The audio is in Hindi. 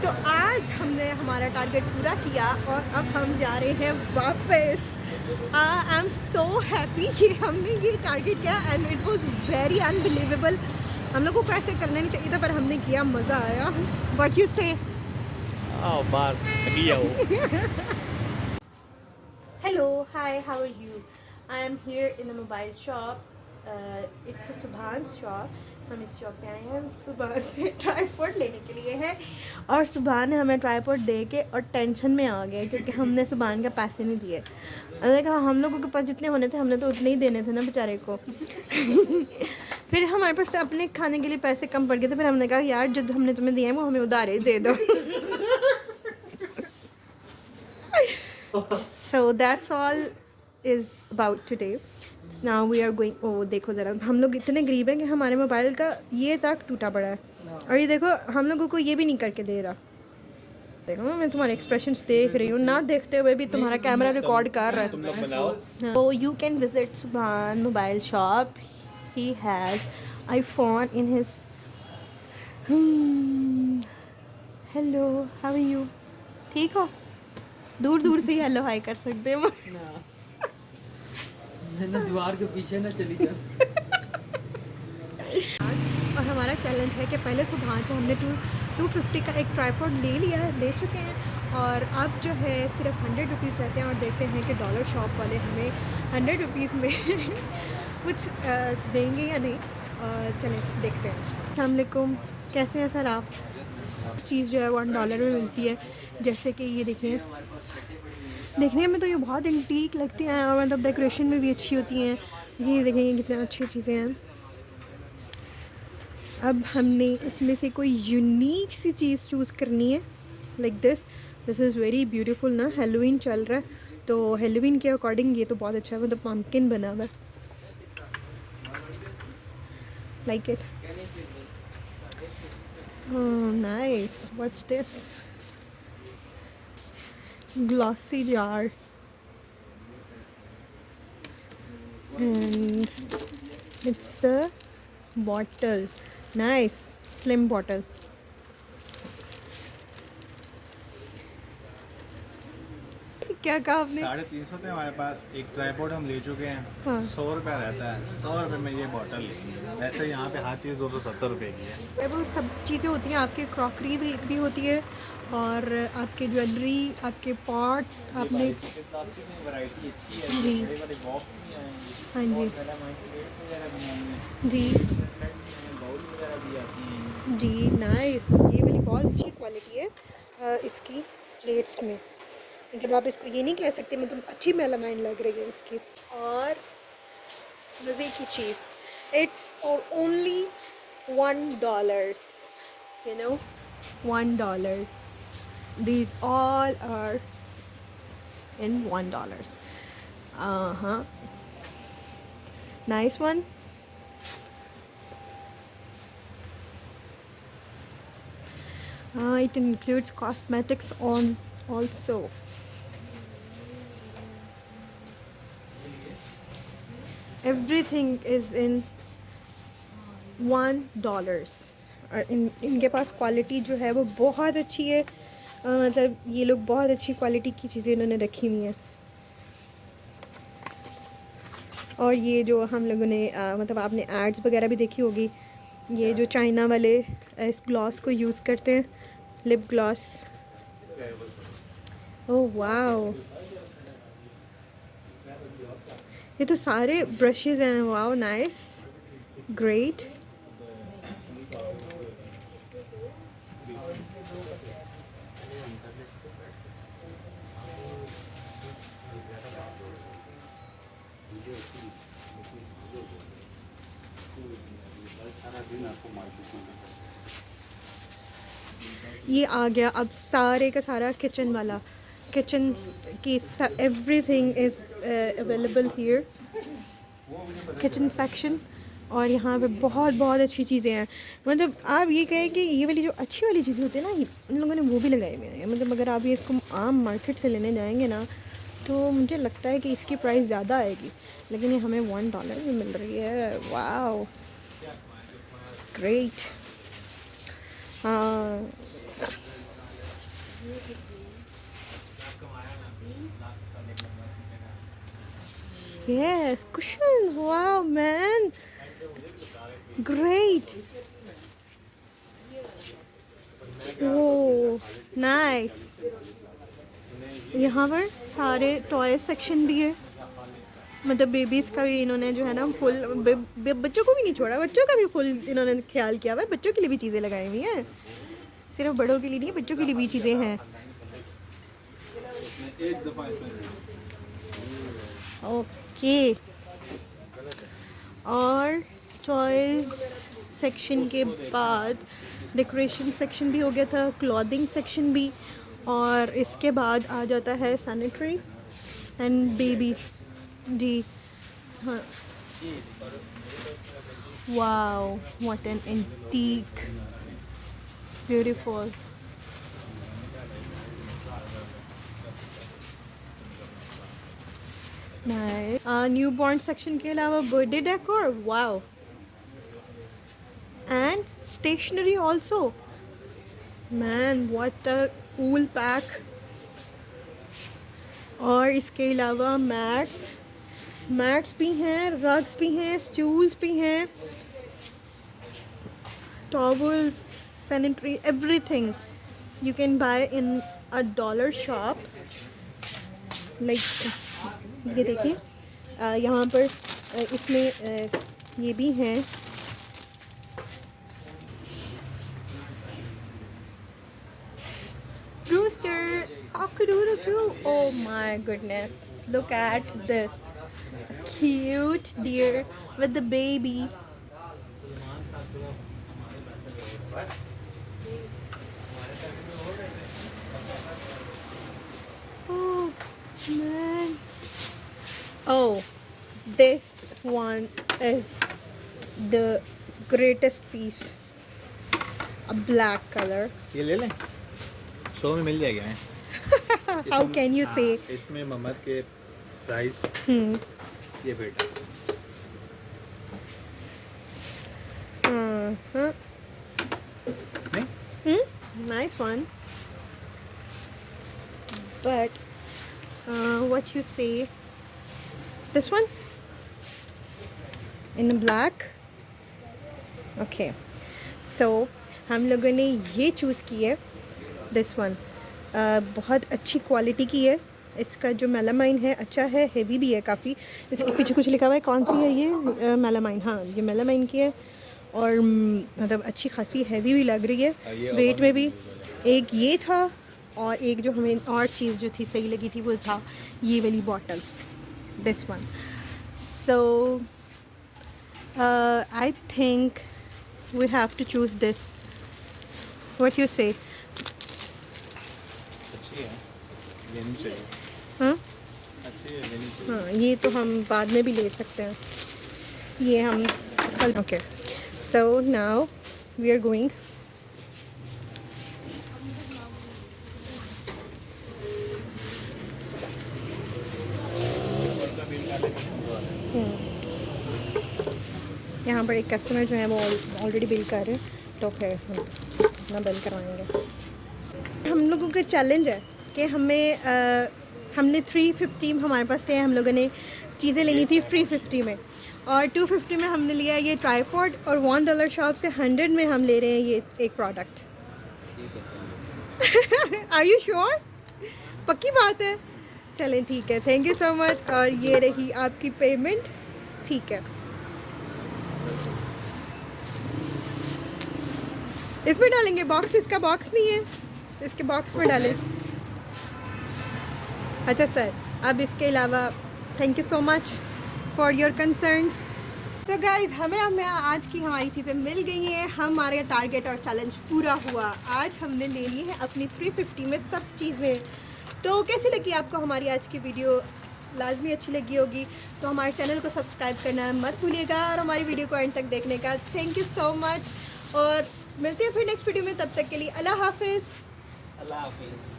तो आज हमने हमारा टारगेट पूरा किया और अब हम जा रहे हैं वापस। आई एम सो हैप्पी कि हमने ये टारगेट किया and it was very unbelievable. हम लोग को कैसे करना नहीं चाहिए था पर हमने किया, मज़ा आया। व्हाट यू से? बस Hello, hi, how are you? I am here in a mobile shop. It's a Subhan's shop. हम इस शॉप पे आए हैं सुबह से ट्राईपॉड लेने के लिए है और सुबह ने हमें ट्राईपॉड दे के और टेंशन में आ गए क्योंकि हमने सुबह के पैसे नहीं दिए। मैंने कहा हम लोगों के पास जितने होने थे हमने तो उतने ही देने थे ना बेचारे को। फिर हमारे पास तो अपने खाने के लिए पैसे कम पड़ गए थे, फिर हमने कहा यार जो हमने तुम्हें दिए हैं वो हमें उधार ही दे दो। So that's all is about today. Now we are going. Oh देखो ज़रा, हम लोग इतने गरीब हैं कि हमारे मोबाइल का ये तक टूटा पड़ा है और ये देखो हम लोगों को ये भी नहीं करके दे रहा। देखो मैं तुम्हारे एक्सप्रेशंस देख रही हूँ, ना देखते हुए भी तुम्हारा कैमरा रिकॉर्ड कर रहा है। तुम लोग बनाओ। So you can visit Subhan mobile shop. He has iPhone in his. Hello, how are you? ठीक हो? दूर दूर से हेलो हाय कर सकते हैं। ना दीवार के पीछे ना चली जा। और हमारा चैलेंज है कि पहले सुबह से हमने 250 का एक ट्राईपॉड ले चुके हैं और अब जो है सिर्फ 100 रुपीज़ रहते हैं और देखते हैं कि डॉलर शॉप वाले हमें 100 रुपीज़ में कुछ देंगे या नहीं। चलें देखते हैं। अस्सलाम वालेकुम, कैसे हैं सर आप? चीज़ जो है $1 में मिलती है, जैसे कि ये देखिए, देखने में तो ये बहुत एंटीक लगती हैं और मतलब डेकोरेशन में भी अच्छी होती हैं। ये देखेंगे कितनी अच्छी चीज़ें हैं। अब हमने इसमें से कोई यूनिक सी चीज़ चूज़ करनी है। Like this is very beautiful ना, हेलोवीन चल रहा है तो हेलोवीन के अकॉर्डिंग ये तो बहुत अच्छा है, मतलब पम्पकिन बना हुआ है। Like it. Nice. What's this? glossy jar and it's a bottle. Nice slim bottle. क्या कहा आपने? 350 थे हमारे पास। एक ट्राईपॉड हम ले चुके हैं। हाँ। 100 रुपया रहता है। 100 रुपये में ये बॉटल लेंगे। वैसे यहाँ पे हर चीज़ 270 रुपये की है। वो सब चीज़ें होती हैं, आपकी क्रॉकरी भी होती है और आपके ज्वेलरी, आपके पॉट्स, आपने वैरायटी अच्छी है। जी हाँ जी जी जी। नाइस। ये वाली बहुत अच्छी क्वालिटी है इसकी प्लेट्स में, मतलब आप इसको ये नहीं कह सकते मतलब अच्छी मेलामाइन लग रही है इसकी। और मज़े की चीज़, it's for only $1, you know, $1. These all are in $1. Nice one. It includes cosmetics on also. Everything is in $1 और इनके पास क्वालिटी जो है वो बहुत अच्छी है। मतलब ये लोग बहुत अच्छी क्वालिटी की चीज़ें इन्होंने रखी हुई हैं। और ये जो हम लोगों ने मतलब आपने एड्स वगैरह भी देखी होगी, ये जो चाइना वाले इस ग्लॉस को यूज़ करते हैं, लिप ग्लॉस। ओह वाओ, ये तो सारे ब्रशेज़ हैं। Wow, nice, great. ये आ गया अब सारे का सारा किचन वाला, किचन की everything is available here, kitchen section. और यहाँ पे बहुत अच्छी चीज़ें हैं। मतलब आप ये कहें कि ये वाली जो अच्छी वाली चीज़ें होती है ना, इन लोगों ने वो भी लगाए हुए हैं। मतलब अगर आप ये इसको आम मार्केट से लेने जाएंगे ना तो मुझे लगता है कि इसकी प्राइस ज़्यादा आएगी, लेकिन ये हमें $1 में मिल रही है। Wow, great. हाँ, Yes, cushions. Wow, man. Great. Oh, nice. यहाँ पर सारे टॉय सेक्शन भी है, मतलब बेबीज़ का भी इन्होंने जो है ना फुल, बच्चों को भी नहीं छोड़ा, बच्चों का भी फुल इन्होंने ख्याल किया हुआ है, बच्चों के लिए भी चीज़ें लगाई हुई हैं, सिर्फ बड़ों के लिए नहीं, बच्चों के लिए भी चीज़ें हैं। ओके, और टॉयज़ सेक्शन के बाद डेकोरेशन सेक्शन भी हो गया था, क्लॉथिंग सेक्शन भी, और इसके बाद आ जाता है सैनिटरी एंड बेबी जी। हाँ, wow, what an antique, beautiful. Nice. Newborn section के अलावा birthday decor, wow, and stationery also, man what a cool pack. और इसके अलावा मैट्स भी हैं, रग्स भी हैं, स्टूल्स भी हैं, towels, sanitary, everything you can buy in a dollar shop. Like ये देखिए, यहाँ पर इसमें ये भी हैं, rooster, cock-a-doodle too. Oh my goodness, look at this cute deer with the baby. Oh man, oh, this one is the greatest piece, a black color. ये ले लें, 100 में मिल जाएगा। How can you say? इसमें मोहम्मद के प्राइस ये बेटा। Nice one. But what you say? This one in black. Okay. So हम लोगों ने ये चूज़ की है, दिस वन। बहुत अच्छी क्वालिटी की है, इसका जो मेलामाइन है अच्छा है, हेवी भी है काफ़ी। इसके पीछे कुछ लिखा हुआ है, कौन सी है ये? मेलामाइन, हाँ ये मेलामाइन की है, और मतलब अच्छी खासी हैवी भी लग रही है वेट में भी। एक ये था, और एक जो हमें और चीज़ जो थी सही लगी थी वो था ये वाली bottle, this one. So I think we have to choose this, what you say? लेनी चाहिए। हाँ अच्छी है, लेनी चाहिए। हाँ, ये तो हम बाद में भी ले सकते हैं, ये हम कल। Okay, so now we are going. यहाँ पर एक कस्टमर जो है वो ऑलरेडी बिल कर रहे हैं, तो फिर हम अपना बिल करवाएंगे। हम लोगों का चैलेंज है कि हमने 350 हमारे पास थे, हम लोगों ने चीज़ें लेनी थी 350 में, और 250 में हमने लिया ये ट्राईपॉड, और $1 शॉप से 100 में हम ले रहे हैं ये एक प्रोडक्ट। Are you sure? पक्की बात है? चलें ठीक है, थैंक यू सो मच। और ये रही आपकी पेमेंट, ठीक है। इसमें डालेंगे बॉक्स, इसका बॉक्स नहीं है, इसके बॉक्स में डालें। अच्छा सर, अब इसके अलावा thank you so much for your concerns. तो गाइज, हमें आज की हमारी चीज़ें मिल गई हैं, हमारे टारगेट और चैलेंज पूरा हुआ। आज हमने ले ली है अपनी 350 में सब चीज़ें। तो कैसी लगी आपको हमारी आज की वीडियो? लाजमी अच्छी लगी होगी, तो हमारे चैनल को सब्सक्राइब करना मत भूलिएगा, और हमारी वीडियो को एंड तक देखने का थैंक यू सो मच। और मिलते हैं फिर नेक्स्ट वीडियो में, तब तक के लिए अल्लाह हाफिज़। अल्लाह हाफिज़।